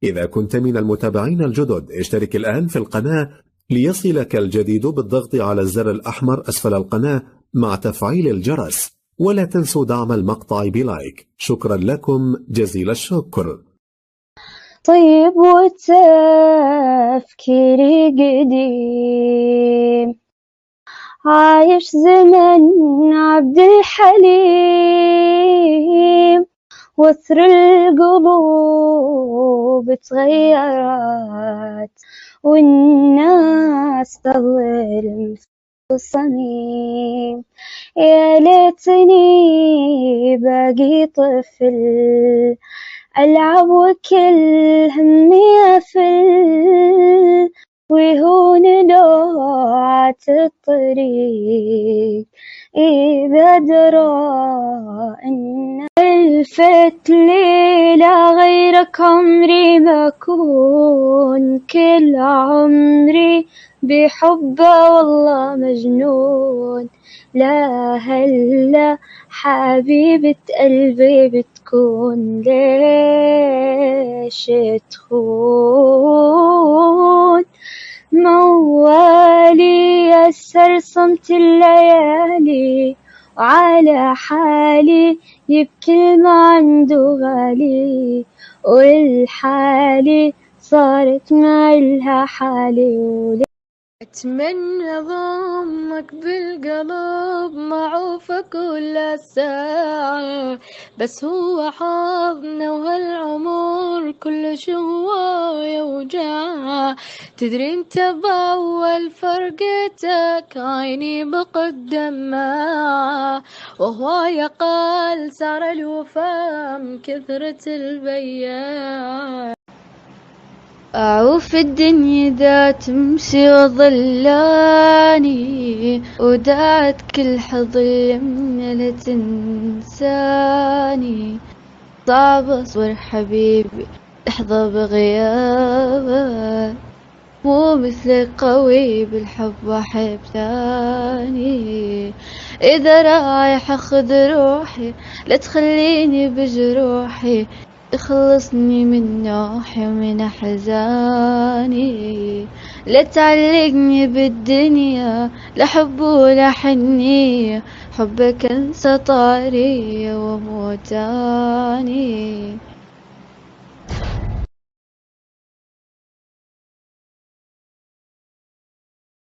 إذا كنت من المتابعين الجدد اشترك الآن في القناة ليصلك الجديد بالضغط على الزر الأحمر أسفل القناة مع تفعيل الجرس، ولا تنسوا دعم المقطع بلايك. شكرا لكم جزيل الشكر. طيب وتفكيري قديم، عايش زمن عبد الحليم، وثر القلوب تغيرت والناس تظلم في الصميم. يا ليتني باقي طفل ألعب وكل همي أفل، ويهون لوعة الطريق إذا درى إن الفت لي لا غيرك عمري ما أكون، كل عمري بحبه والله مجنون. لا هلا حبيبة قلبي بتكون ليش تخون؟ موالي يسر صمت الليالي، وعلى حالي يبكي ما عنده غالي، والحالي صارت ما إلها حالي. أتمنى ضمك بالقلب معوفة كل ساعة، بس هو حظنا وهالعمر كل شوية وجاعة. تدري انت بأول فرقتك عيني بقت دماعة، وهو يقال سار الوفا من كثرة البياع. أعوف الدنيا دا تمشي وظلاني، ودعت كل حظي من لا تنساني. صعب أصبر حبيبي لحظة بغيابك، مو مثلك قوي بالحب وأحب تاني. إذا رايح أخذ روحي لا تخليني بجروحي، اخلصني من نوحي ومن أحزاني. لا تعلقني بالدنيا لا حب ولا حنية، حبك انسى طاري وموتاني.